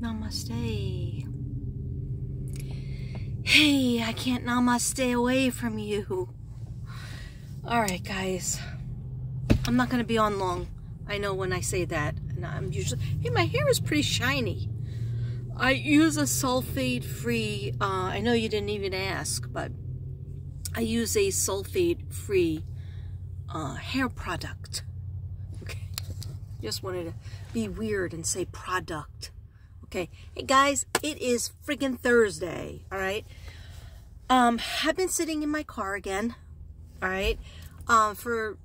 Namaste. Hey, I can't namaste away from you. Alright, guys. I'm not going to be on long. I know when I say that. And I'm usually... Hey, my hair is pretty shiny. I use a sulfate-free... I know you didn't even ask, but I use a sulfate-free hair product. Okay. Just wanted to be weird and say product. Okay. Hey, guys, it is friggin' Thursday, all right? I've been sitting in my car again, all right, for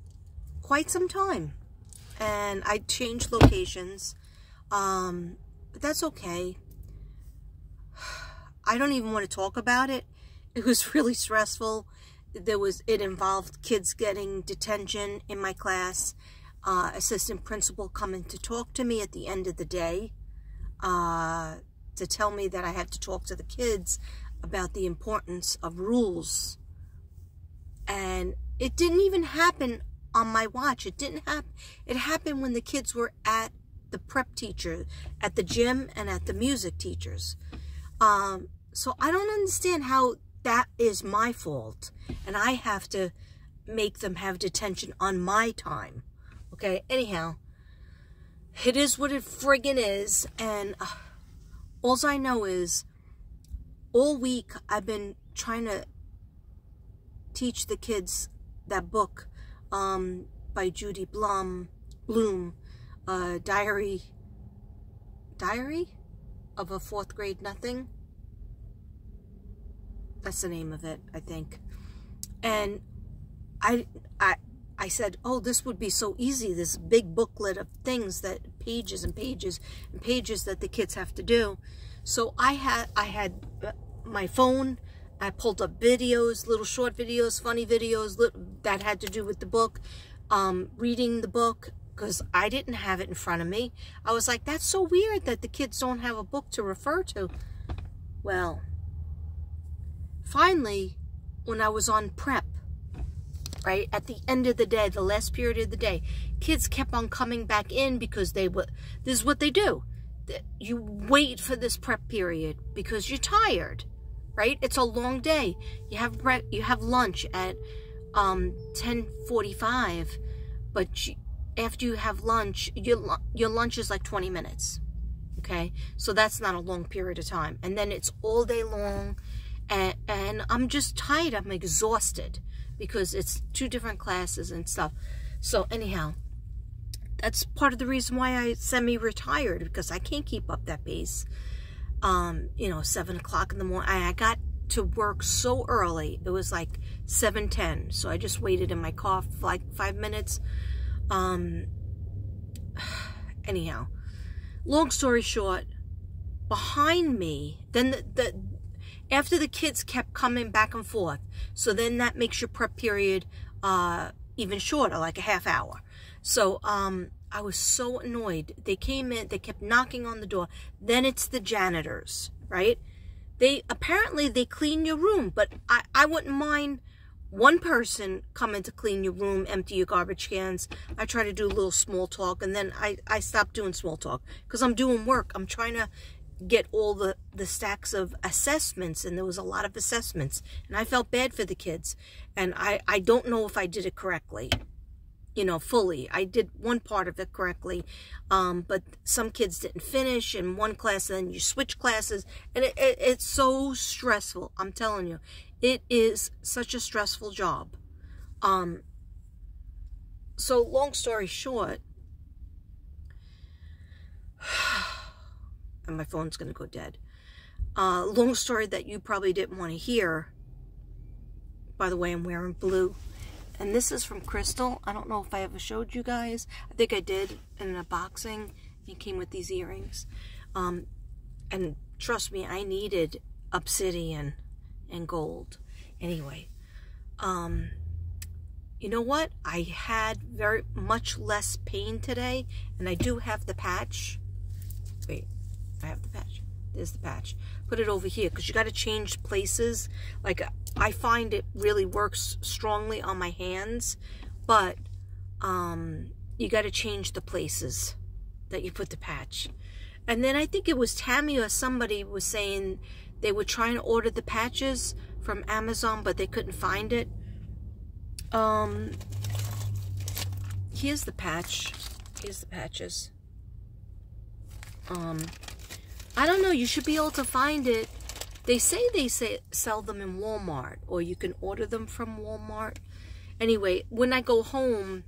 quite some time. And I changed locations, but that's okay. I don't even want to talk about it. It was really stressful. It involved kids getting detention in my class, assistant principal coming to talk to me at the end of the day, to tell me that I had to talk to the kids about the importance of rules. And it didn't even happen on my watch. It didn't happen. It happened when the kids were at the prep teacher, at the gym, and at the music teachers. So I don't understand how that is my fault, and I have to make them have detention on my time. Okay, anyhow, it is what it friggin' is, and all I know is all week I've been trying to teach the kids that book by Judy Bloom, Diary of a Fourth Grade Nothing. That's the name of it, I think. And I said, oh, this would be so easy, this big booklet of things, that pages and pages and pages that the kids have to do. So I had my phone. I pulled up videos, little short videos, funny videos that had to do with the book, reading the book, because I didn't have it in front of me. I was like, that's so weird that the kids don't have a book to refer to. Well, finally, when I was on prep, right, at the end of the day, the last period of the day, kids kept on coming back in because this is what they do. You wait for this prep period because you're tired, right? It's a long day. You have lunch at 10:45, but after you have lunch, your lunch is like 20 minutes, okay? So that's not a long period of time. And then it's all day long, and I'm just tired. I'm exhausted because it's 2 different classes and stuff. So anyhow, that's part of the reason why I semi-retired, because I can't keep up that pace. You know, 7 o'clock in the morning. I got to work so early. It was like 7:10. So I just waited in my car for like 5 minutes. Anyhow, long story short, behind me, then after the kids kept coming back and forth, so then that makes your prep period even shorter, like a half hour. So I was so annoyed. They came in, they kept knocking on the door. Then it's the janitors, right? Apparently they clean your room, but I wouldn't mind one person coming to clean your room, empty your garbage cans. I try to do a little small talk, and then I stopped doing small talk because I'm doing work. I'm trying to get all the stacks of assessments, and there was a lot of assessments, and I felt bad for the kids, and I don't know if I did it correctly, you know, fully. I did one part of it correctly, but some kids didn't finish in one class, and then you switch classes, and it's so stressful. I'm telling you, it is such a stressful job. So long story short, and my phone's going to go dead. Long story that you probably didn't want to hear. By the way, I'm wearing blue. And this is from Crystal. I don't know if I ever showed you guys. I think I did in an unboxing. It came with these earrings. And trust me, I needed obsidian and gold. Anyway, you know what? I had very much less pain today. And I do have the patch. Wait. I have the patch. There's the patch. Put it over here because you got to change places. Like, I find it really works strongly on my hands, but you got to change the places that you put the patch. And then I think it was Tammy or somebody was saying they were trying to order the patches from Amazon, but they couldn't find it. Here's the patch. Here's the patches. I don't know. You should be able to find it. They say sell them in Walmart, or you can order them from Walmart. Anyway, when I go home,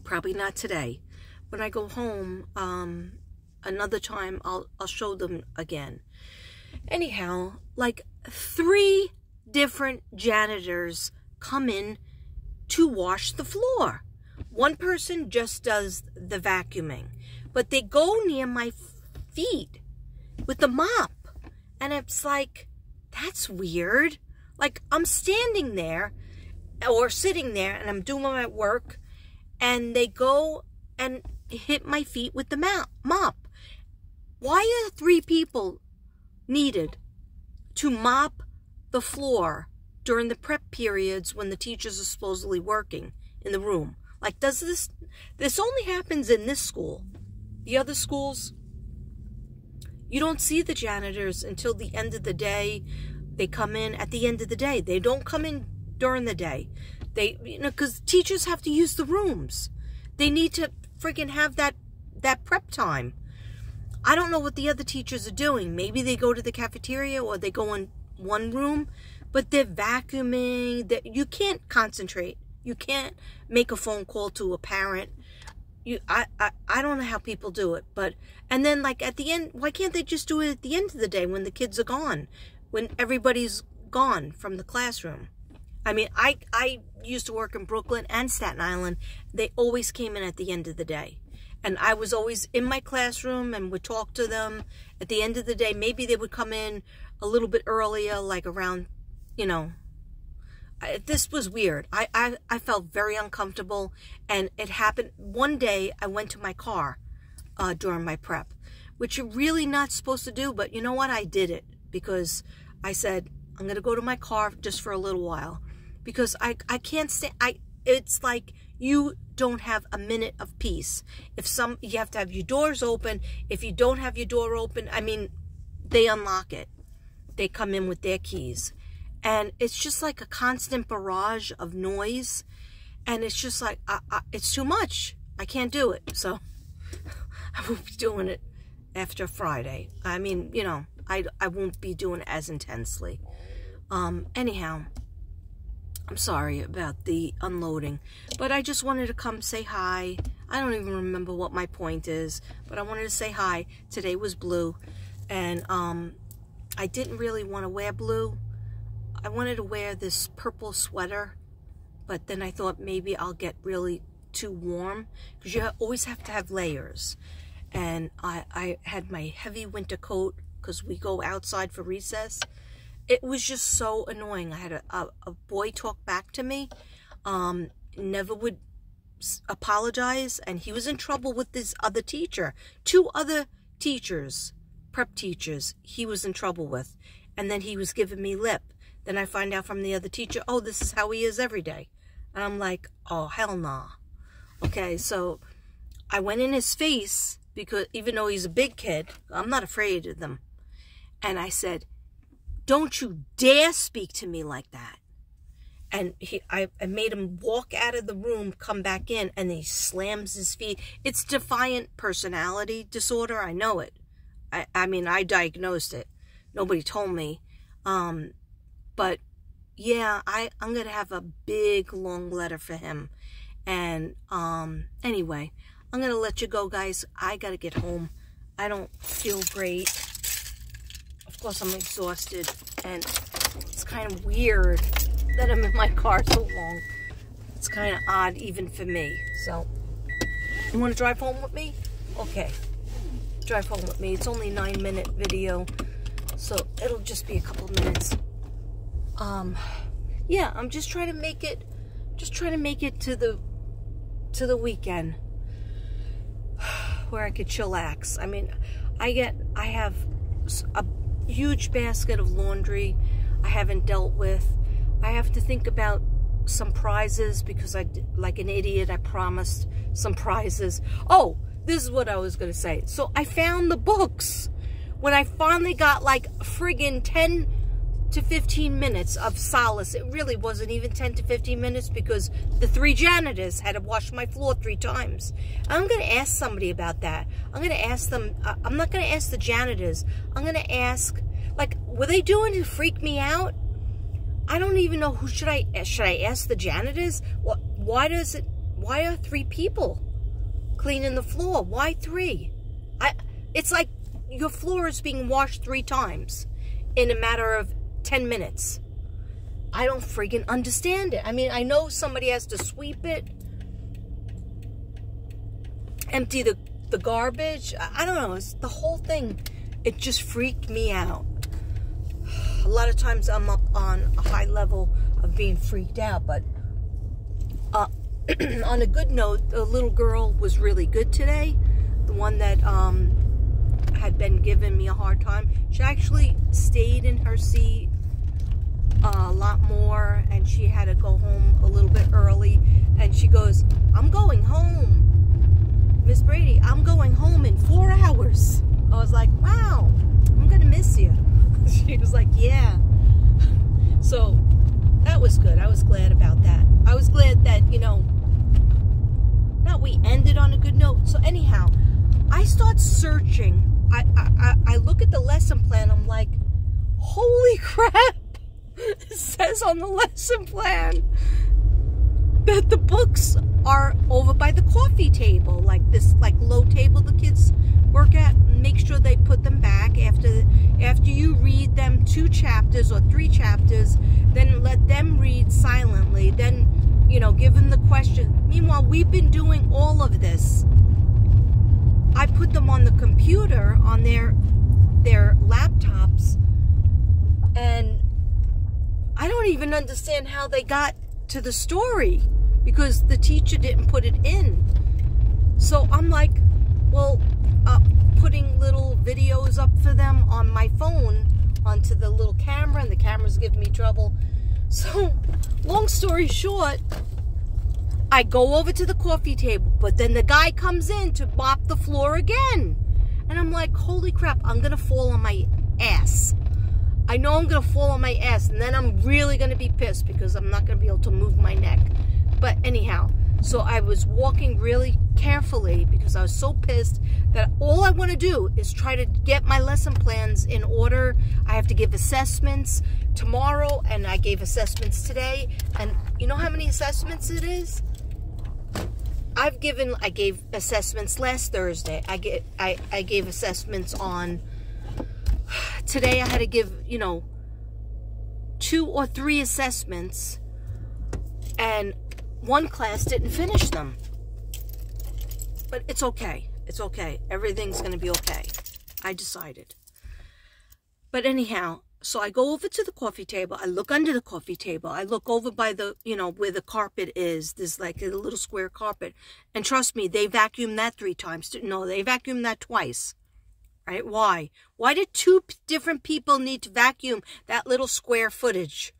probably not today. When I go home, another time, I'll show them again. Anyhow, like 3 different janitors come in to wash the floor. One person just does the vacuuming, but they go near my feet with the mop. And it's like, that's weird. Like, I'm standing there or sitting there and I'm doing my work, and they go and hit my feet with the mop. Why are 3 people needed to mop the floor during the prep periods when the teachers are supposedly working in the room? Like, does this only happens in this school? The other schools, you don't see the janitors until the end of the day. They come in at the end of the day. They don't come in during the day. They, you know, because teachers have to use the rooms. They need to freaking have that prep time. I don't know what the other teachers are doing. Maybe they go to the cafeteria or they go in one room, but they're vacuuming. You can't concentrate. You can't make a phone call to a parent. I don't know how people do it, but, and then like at the end, why can't they just do it at the end of the day when the kids are gone, when everybody's gone from the classroom? I mean, I used to work in Brooklyn and Staten Island. They always came in at the end of the day, and I was always in my classroom and would talk to them at the end of the day. Maybe they would come in a little bit earlier, like around, you know. This was weird. I felt very uncomfortable, and it happened one day. I went to my car during my prep, which you're really not supposed to do, but you know what? I did it because I said, I'm going to go to my car just for a little while, because I can't stay. It's like you don't have a minute of peace. You have to have your doors open. If you don't have your door open, I mean, they unlock it. They come in with their keys. And it's just like a constant barrage of noise. And it's just like, it's too much. I can't do it. So I won't be doing it after Friday. I mean, you know, I won't be doing it as intensely. Anyhow, I'm sorry about the unloading. But I just wanted to come say hi. I don't even remember what my point is. But I wanted to say hi. Today was blue. And I didn't really want to wear blue. I wanted to wear this purple sweater, but then I thought maybe I'll get really too warm, because you always have to have layers. And I had my heavy winter coat because we go outside for recess. It was just so annoying. I had a boy talk back to me, never would apologize, and he was in trouble with this other teacher. 2 other teachers, prep teachers, he was in trouble with, and then he was giving me lip. Then I find out from the other teacher, oh, this is how he is every day. And I'm like, oh, hell nah. Okay, so I went in his face, because even though he's a big kid, I'm not afraid of them. And I said, don't you dare speak to me like that. And I made him walk out of the room, come back in, and he slams his feet. It's defiant personality disorder. I know it. I mean, I diagnosed it. Nobody told me. But yeah, I'm going to have a big, long letter for him. And anyway, I'm going to let you go, guys. I got to get home. I don't feel great. Of course, I'm exhausted. And it's kind of weird that I'm in my car so long. It's kind of odd even for me. So, you want to drive home with me? Okay. Drive home with me. It's only a 9-minute video. So, it'll just be a couple of minutes. Yeah, I'm just trying to make it to the weekend where I could chillax. I mean, I have a huge basket of laundry I haven't dealt with. I have to think about some prizes, because like an idiot, I promised some prizes. Oh, this is what I was going to say. So I found the books. When I finally got like friggin' 10 to 15 minutes of solace. It really wasn't even 10 to 15 minutes because the 3 janitors had to wash my floor 3 times. I'm going to ask somebody about that. I'm going to ask them. I'm not going to ask the janitors. I'm going to ask, like, were they doing to freak me out? I don't even know who should I ask the janitors? Why are 3 people cleaning the floor? Why 3? It's like your floor is being washed 3 times in a matter of 10 minutes. I don't freaking understand it. I mean, I know somebody has to sweep it, empty the garbage. I don't know. It's the whole thing. It just freaked me out. A lot of times I'm up on a high level of being freaked out, but on a good note, the little girl was really good today. The one that had been giving me a hard time. She actually stayed in her seat a lot more, and she had to go home a little bit early, and she goes, I'm going home, Miss Brady, I'm going home in 4 hours. I was like, wow, I'm gonna miss you. She was like, yeah. So that was good. I was glad about that. I was glad that, you know, not we ended on a good note. So anyhow, I start searching. I look at the lesson plan. I'm like, holy crap. It says on the lesson plan that the books are over by the coffee table, like this, like low table the kids work at. Make sure they put them back after you read them 2 chapters or 3 chapters. Then let them read silently. Then, you know, give them the question. Meanwhile, we've been doing all of this. I put them on the computer on their laptops, and I don't even understand how they got to the story because the teacher didn't put it in. So I'm like, well, putting little videos up for them on my phone onto the little camera, and the camera's giving me trouble. So, long story short, I go over to the coffee table, but then the guy comes in to mop the floor again. And I'm like, holy crap, I'm going to fall on my ass. I know I'm going to fall on my ass, and then I'm really going to be pissed because I'm not going to be able to move my neck. But anyhow, so I was walking really carefully because I was so pissed that all I want to do is try to get my lesson plans in order. I have to give assessments tomorrow, and I gave assessments today. And you know how many assessments it is? I gave assessments last Thursday. I gave assessments on today. I had to give, you know, 2 or 3 assessments, and one class didn't finish them. But it's okay. It's okay. Everything's going to be okay. I decided. But anyhow, so I go over to the coffee table. I look under the coffee table. I look over by the, you know, where the carpet is. There's like a little square carpet. And trust me, they vacuumed that 3 times. No, they vacuumed that twice. Right? Why? Why did 2 different people need to vacuum that little square footage?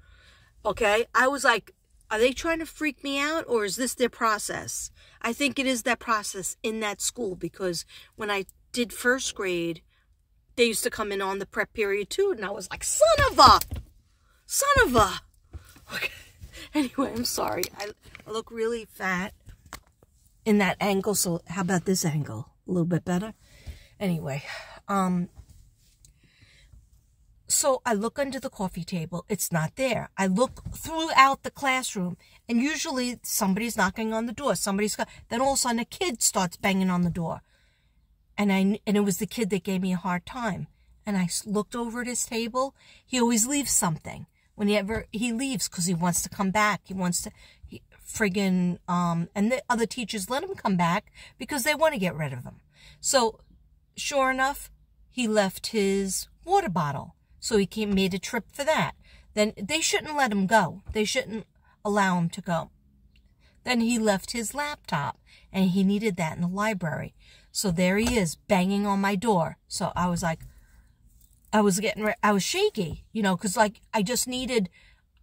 Okay? I was like, are they trying to freak me out, or is this their process? I think it is that process in that school, because when I did 1st grade, they used to come in on the prep period too, and I was like, son of a. Okay. Anyway, I'm sorry. I look really fat in that angle, so how about this angle? A little bit better? Anyway, so I look under the coffee table. It's not there. I look throughout the classroom, and usually somebody's knocking on the door. Then all of a sudden a kid starts banging on the door. And it was the kid that gave me a hard time. And I looked over at his table. He always leaves something. Whenever he leaves, because he wants to come back. He wants to, and the other teachers let him come back because they want to get rid of him. So, sure enough, he left his water bottle. So he made a trip for that. Then they shouldn't let him go. They shouldn't allow him to go. Then he left his laptop, and he needed that in the library. So there he is, banging on my door. So I was like, I was shaky, you know, because like I just needed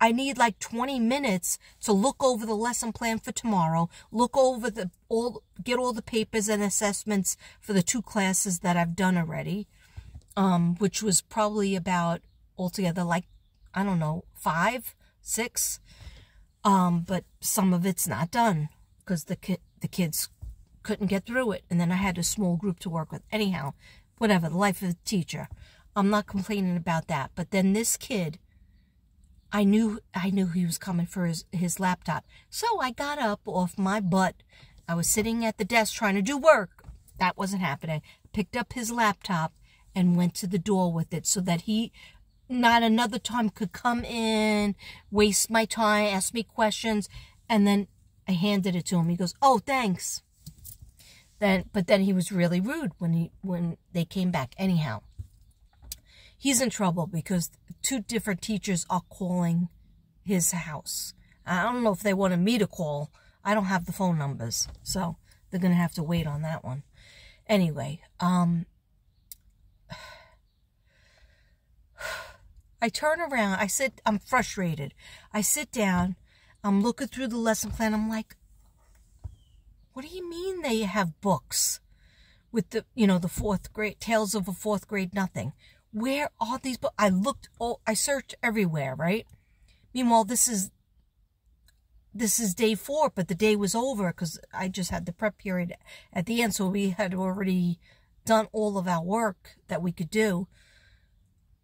I need like 20 minutes to look over the lesson plan for tomorrow, look over get all the papers and assessments for the 2 classes that I've done already, which was probably about altogether like, I don't know, 5, 6. But some of it's not done because the kids couldn't get through it. And then I had a small group to work with. Anyhow, whatever, the life of the teacher. I'm not complaining about that. But then this kid, I knew he was coming for his laptop. So I got up off my butt. I was sitting at the desk trying to do work. That wasn't happening. Picked up his laptop and went to the door with it so that he not another time could come in, waste my time, ask me questions, and then I handed it to him. He goes, "Oh, thanks." But then he was really rude when they came back. Anyhow, he's in trouble because 2 different teachers are calling his house. I don't know if they wanted me to call. I don't have the phone numbers, so they're gonna have to wait on that one. Anyway, I turn around, I'm frustrated. I sit down, I'm looking through the lesson plan, I'm like, what do you mean they have books with the 4th grade, Tales of a 4th Grade Nothing? Where are these books? I searched everywhere, right? Meanwhile, this is day 4, but the day was over because I just had the prep period at the end, so we had already done all of our work that we could do.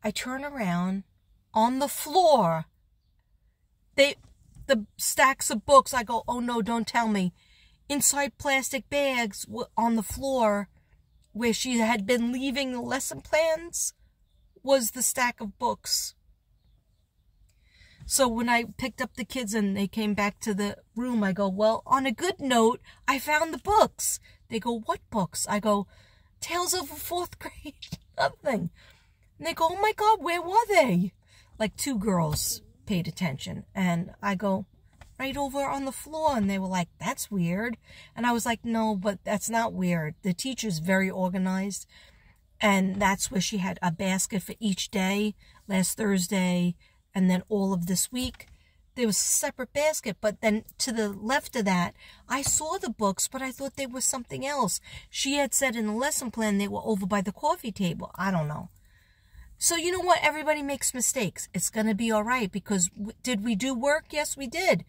I turn around, on the floor, the stacks of books, I go, oh no, don't tell me. Inside plastic bags on the floor where she had been leaving the lesson plans was the stack of books. So when I picked up the kids and they came back to the room, I go, well, on a good note, I found the books. They go, what books? I go, Tales of a 4th Grade Nothing. And they go, oh my God, where were they? Like 2 girls paid attention. And I go, right over on the floor. And they were like, that's weird. And I was like, no, but that's not weird. The teacher's very organized. And that's where she had a basket for each day. Last Thursday and then all of this week, there was a separate basket. But then to the left of that, I saw the books, but I thought they were something else. She had said in the lesson plan they were over by the coffee table. I don't know. So you know what? Everybody makes mistakes. It's going to be all right because did we do work? Yes, we did.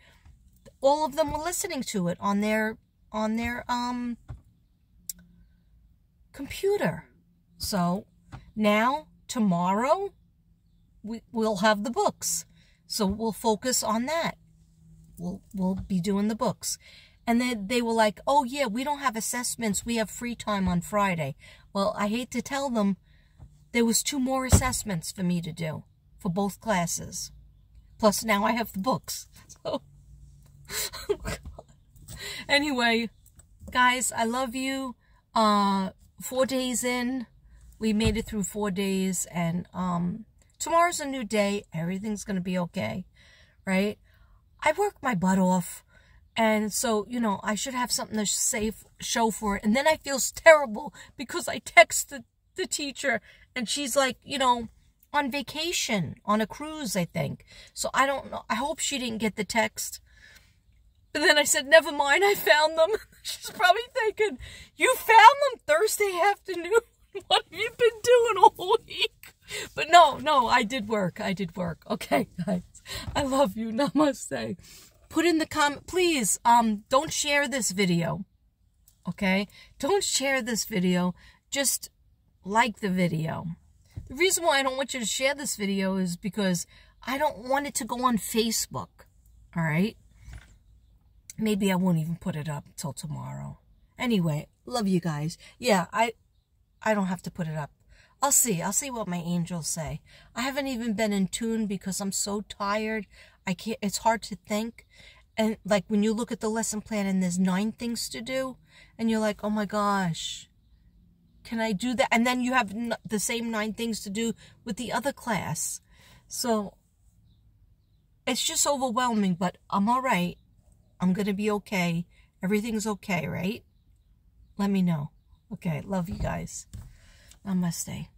All of them were listening to it on their computer. So now, tomorrow, we'll have the books. So we'll focus on that. We'll be doing the books. And then they were like, oh yeah, we don't have assessments. We have free time on Friday. Well, I hate to tell them, there was 2 more assessments for me to do for both classes. Plus now I have the books. So, oh God. Anyway, guys, I love you. 4 days in, we made it through 4 days, and tomorrow's a new day. Everything's going to be okay, right? I worked my butt off, and so, I should have something to show for it. And then I feel terrible because I texted the teacher, and she's like, on vacation, on a cruise, I think. So I don't know. I hope she didn't get the text. But then I said, never mind, I found them. She's probably thinking, you found them Thursday afternoon? What have you been doing all week? But no, I did work. Okay, guys. I love you. Namaste. Put in the comment, please, don't share this video. Okay? Don't share this video. Just like the video. The reason why I don't want you to share this video is because I don't want it to go on Facebook. All right? Maybe I won't even put it up till tomorrow. Anyway, love you guys. Yeah, I don't have to put it up. I'll see what my angels say. I haven't even been in tune because I'm so tired. It's hard to think. And like when you look at the lesson plan and there's 9 things to do and you're like, oh my gosh, can I do that? And then you have the same 9 things to do with the other class. So it's just overwhelming, but I'm all right. I'm going to be okay. Everything's okay, right? Let me know. Okay, love you guys. Namaste.